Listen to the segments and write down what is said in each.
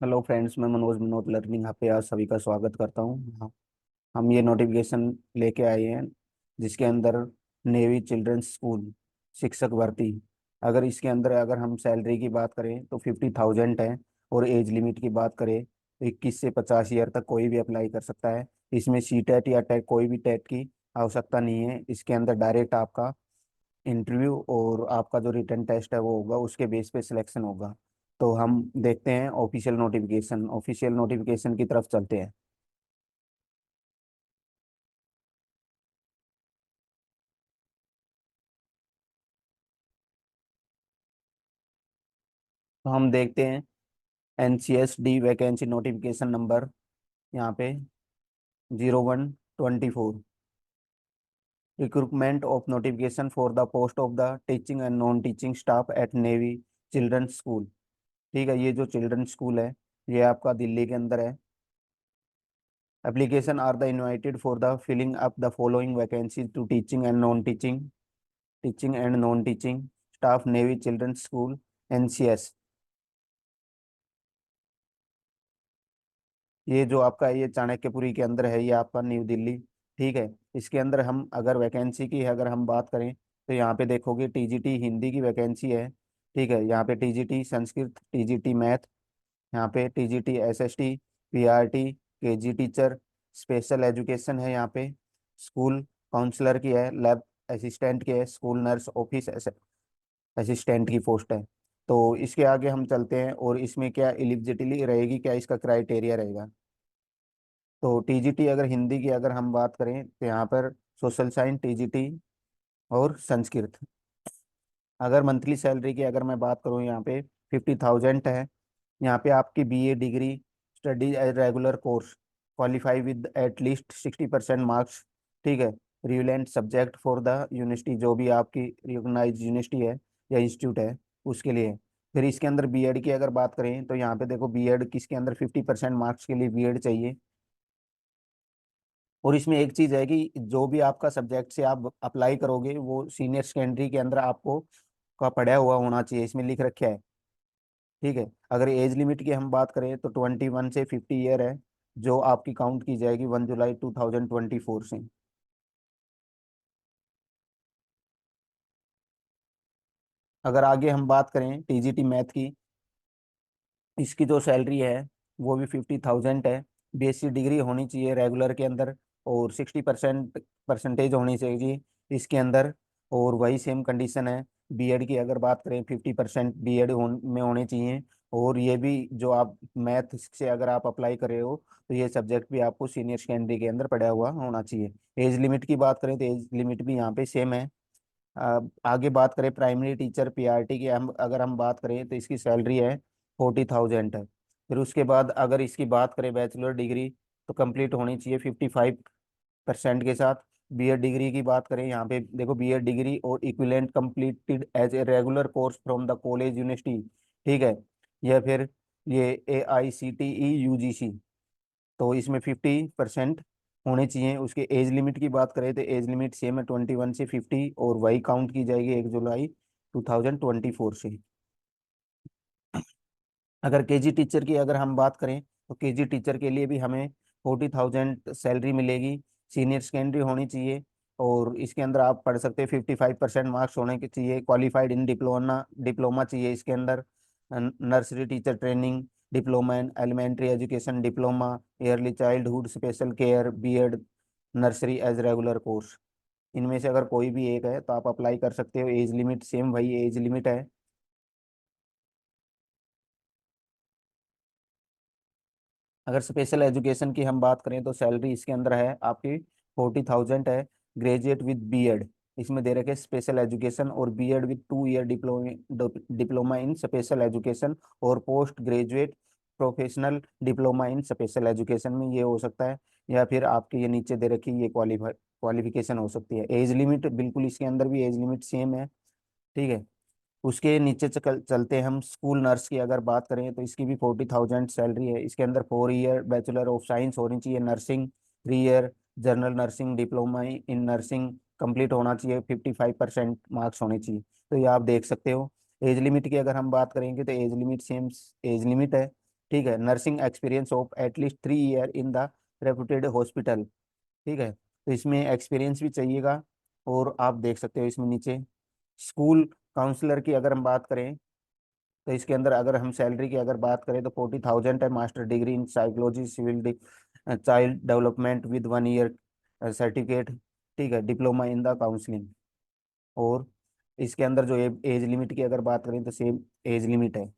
Hello friends, मैं Manoj Manoj learning hub पे आज सभी का स्वागत करता हूँ। हम ये नोटिफिकेशन लेके आए हैं जिसके अंदर नेवी चिल्ड्रंस स्कूल शिक्षक भर्ती। अगर इसके अंदर अगर हम सैलरी की बात करें तो 50,000 है। और एज लिमिट की बात करें तो 21 से 50 ईयर तक कोई भी अप्लाई कर सकता है। इसमें सी टेट या टेट कोई भी टेट की आवश्यकता नहीं है। इसके अंदर डायरेक्ट आपका इंटरव्यू और आपका जो रिटन टेस्ट है वो होगा, उसके बेस पे सिलेक्शन होगा। तो हम देखते हैं ऑफिशियल नोटिफिकेशन की तरफ चलते हैं। तो हम देखते हैं NCSD वैकेंसी नोटिफिकेशन नंबर यहाँ पे 01/24। Recruitment of notification for the post of the teaching and non teaching staff at navy children's school. ठीक है, ये जो चिल्ड्रंस स्कूल है ये आपका दिल्ली के अंदर है। Application are the invited for the filling up the following vacancy to teaching and non teaching staff navy children's school NCS। ये जो आपका ये चाणक्यपुरी के अंदर है, ये आपका न्यू दिल्ली। ठीक है, इसके अंदर हम अगर वैकेंसी की अगर हम बात करें तो यहाँ पे देखोगे TGT हिंदी की वैकेंसी है। ठीक है, यहाँ पे TGT संस्कृत, TGT मैथ, यहाँ पे TGT SST, PRT, KG teacher, special education है यहाँ पे, स्कूल काउंसलर की है, लैब असिस्टेंट की है, स्कूल नर्स ऑफिस असिस्टेंट की पोस्ट है। तो इसके आगे हम चलते हैं और इसमें क्या एलिजिबिलिटी रहेगी, क्या इसका क्राइटेरिया रहेगा। तो TGT अगर हिंदी की अगर हम बात करें तो यहाँ पर सोशल साइंस TGT और संस्कृत। अगर मंथली सैलरी की अगर मैं बात करूँ यहाँ पे 50,000 है। यहाँ पे आपकी BA degree study as regular course qualify with at least 60% marks. ठीक है, relevant subject for the university, जो भी आपकी रिकॉग्नाइज यूनिवर्सिटी है या इंस्टीट्यूट है उसके लिए। फिर इसके अंदर B.Ed की अगर बात करें तो यहाँ पे देखो B.Ed किसके अंदर 50% मार्क्स के लिए B.Ed चाहिए। और इसमें एक चीज है कि जो भी आपका सब्जेक्ट से आप अप्लाई करोगे वो सीनियर सेकेंडरी के अंदर आपको का पढ़ा हुआ होना चाहिए, इसमें लिख रखा है। ठीक है, अगर एज लिमिट की हम बात करें तो 21 से 50 ईयर है, जो आपकी काउंट की जाएगी 1 जुलाई 2024 से। अगर आगे हम बात करें TGT मैथ की, इसकी जो सैलरी है वो भी 50,000 है। BSc डिग्री होनी चाहिए रेगुलर के अंदर और 60% परसेंटेज होनी चाहिए इसके अंदर। और वही सेम कंडीशन है B.Ed की अगर बात करें 50% B.Ed में होने चाहिए। और ये भी जो आप मैथ से अगर आप अप्लाई कर रहे हो तो ये सब्जेक्ट भी आपको सीनियर सेकेंडरी के अंदर पढ़ा हुआ होना चाहिए। एज लिमिट की बात करें तो एज लिमिट भी यहाँ पे सेम है। आगे बात करें प्राइमरी टीचर PRT की, हम अगर हम बात करें तो इसकी सैलरी है 40,000 है। फिर उसके बाद अगर इसकी बात करें बैचलर डिग्री तो कंप्लीट होनी चाहिए 55% के साथ। B.Ed डिग्री की बात करें यहाँ पे देखो B.Ed डिग्री और equivalent completed as a regular course from the college university. ठीक है, या फिर ये AICTE UGC। तो इसमें 50% होने चाहिए। उसके एज लिमिट की बात करें तो एज लिमिट सेम है 21 से 50, और वही काउंट की जाएगी 1 जुलाई 2024 से। अगर KG टीचर की अगर हम बात करें तो KG टीचर के लिए भी हमें 40,000 सैलरी मिलेगी। सीनियर सेकेंडरी होनी चाहिए और इसके अंदर आप पढ़ सकते हैं, 55% मार्क्स होने के चाहिए, क्वालिफाइड इन डिप्लोमा डिप्लोमा चाहिए इसके अंदर। Nursery teacher training diploma in elementary education diploma, early childhood special care B.Ed nursery as regular course. इनमें से अगर कोई भी एक है तो आप अप्लाई कर सकते हो। एज लिमिट सेम वही एज लिमिट है। अगर स्पेशल एजुकेशन की हम बात करें तो सैलरी इसके अंदर है आपकी 40,000 है। ग्रेजुएट विद B.Ed इसमें दे रखे स्पेशल एजुकेशन, और B.Ed with 2 year diploma in special education, और post graduate professional diploma in special education में ये हो सकता है। या फिर आपके ये नीचे दे रखी ये क्वालिफिकेशन हो सकती है। एज लिमिट बिल्कुल इसके अंदर भी एज लिमिट सेम है। ठीक है, उसके नीचे चलते हैं हम। स्कूल नर्स की अगर बात करें तो इसकी भी 40,000 सैलरी है। इसके अंदर 4 ईयर बैचलर ऑफ साइंस होनी चाहिए nursing, 3 year general nursing diploma in nursing complete होना चाहिए, 55% मार्क्स होने चाहिए। तो ये आप देख सकते हो। एज लिमिट की अगर हम बात करेंगे तो age limit same age limit है। ठीक है, nursing experience of at least 3 year in the reputed hospital. ठीक है, तो इसमें एक्सपीरियंस भी चाहिएगा। और आप देख सकते हो इसमें नीचे स्कूल काउंसलर की अगर हम बात करें, तो इसके अंदर अगर हम सैलरी की अगर बात करें तो 40,000 है, master degree in psychology civil child development with 1 year certificate. ठीक है, डिप्लोमा इन द काउंसलिंग। और इसके अंदर जो एज लिमिट की अगर बात करें तो सेम एज लिमिट है।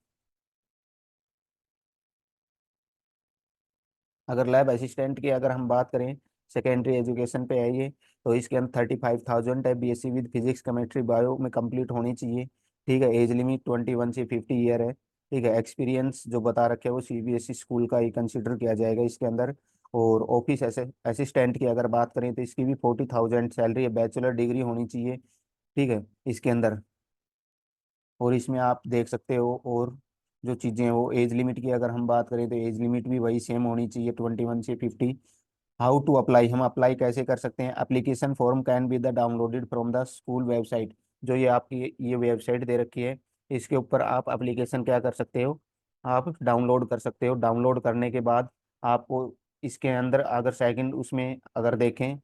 अगर लैब असिस्टेंट की अगर हम बात करें, सेकेंडरी एजुकेशन पे है ये, तो इसके अंदर 35,000 है, BSc with physics chemistry bio में कंप्लीट होनी चाहिए। ठीक है, एज लिमिट 21 से 50 ईयर है। ठीक है, एक्सपीरियंस जो बता रखे है वो सीबीएसई स्कूल का ही कंसिडर किया जाएगा इसके अंदर। और ऑफिस असिस्टेंट की अगर बात करें तो इसकी भी 40,000 सैलरी है, बैचलर डिग्री होनी चाहिए। ठीक है, इसके अंदर। और इसमें आप देख सकते हो और जो चीज़ें हैं वो एज लिमिट की अगर हम बात करें तो एज लिमिट भी वही सेम होनी चाहिए, 21 से 50। हाउ टू अप्लाई, हम अप्लाई कैसे कर सकते हैं? Application form can be the downloaded from the school website. जो ये आपकी ये वेबसाइट दे रखी है, इसके ऊपर आप एप्लीकेशन क्या कर सकते हो, आप डाउनलोड कर सकते हो। डाउनलोड करने के बाद आपको इसके अंदर अगर सेकंड उसमें अगर देखें,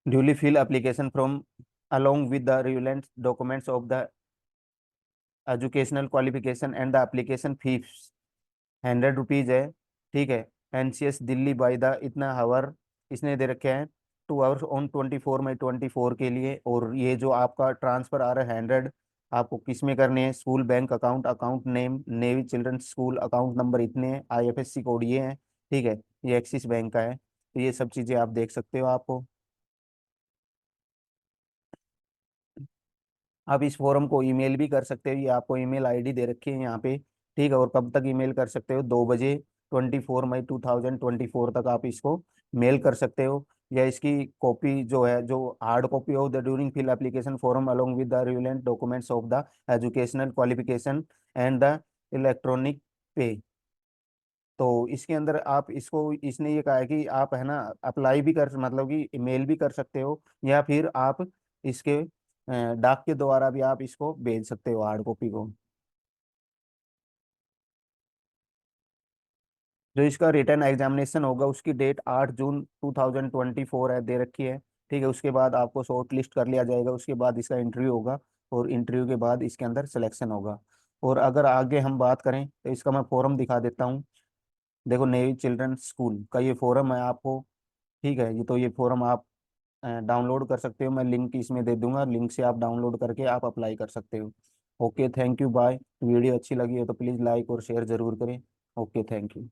duly fill application from along with the relevant documents of the educational qualification and the application fees 100 rupees है। ठीक है, एनसीएस दिल्ली बाई द इतना हावर इसने दे रखे हैं, 2 आवर्स ऑन 24/24 के लिए। और ये जो आपका ट्रांसफर आ रहा है 100, आपको किस में करने हैं? School bank account, account name navy children's school, account number इतने हैं, आईएफएससी कोड ये है। ठीक है, ये एक्सिस बैंक का है। तो ये सब चीज़ें आप देख सकते हो आपको। आप इस फॉर्म को ईमेल भी कर सकते हो, ये आपको ईमेल आईडी दे रखी है यहाँ पे। ठीक है, और कब तक ईमेल कर सकते हो? 2 बजे 24 मई 2024 तक आप इसको मेल कर सकते हो। या इसकी कॉपी जो है, जो hard copy of the during fill application form along with the relevant documents of the educational qualification and the electronic pay. तो इसके अंदर आप इसको, इसने ये कहा है कि आप है ना अप्लाई भी कर, मतलब कि ईमेल भी कर सकते हो, या फिर आप इसके डाक के द्वारा भी आप इसको भेज सकते हो हार्ड कॉपी को। जो इसका रिटर्न एग्जामिनेशन होगा उसकी डेट 8 जून 2024 है, दे रखी है। ठीक है, उसके बाद आपको शॉर्ट लिस्ट कर लिया जाएगा, उसके बाद इसका इंटरव्यू होगा। और इंटरव्यू के बाद इसके अंदर सिलेक्शन होगा। और अगर आगे हम बात करें तो इसका मैं फॉर्म दिखा देता हूँ। देखो, नेवी चिल्ड्रन स्कूल का ये फॉर्म है आपको। ठीक है, ये तो ये फॉर्म आप डाउनलोड कर सकते हो, मैं लिंक इसमें दे दूंगा, लिंक से आप डाउनलोड करके आप अप्लाई कर सकते हो। Okay, thank you, bye. Video अच्छी लगी हो तो प्लीज़ लाइक और शेयर जरूर करें। Okay, thank you.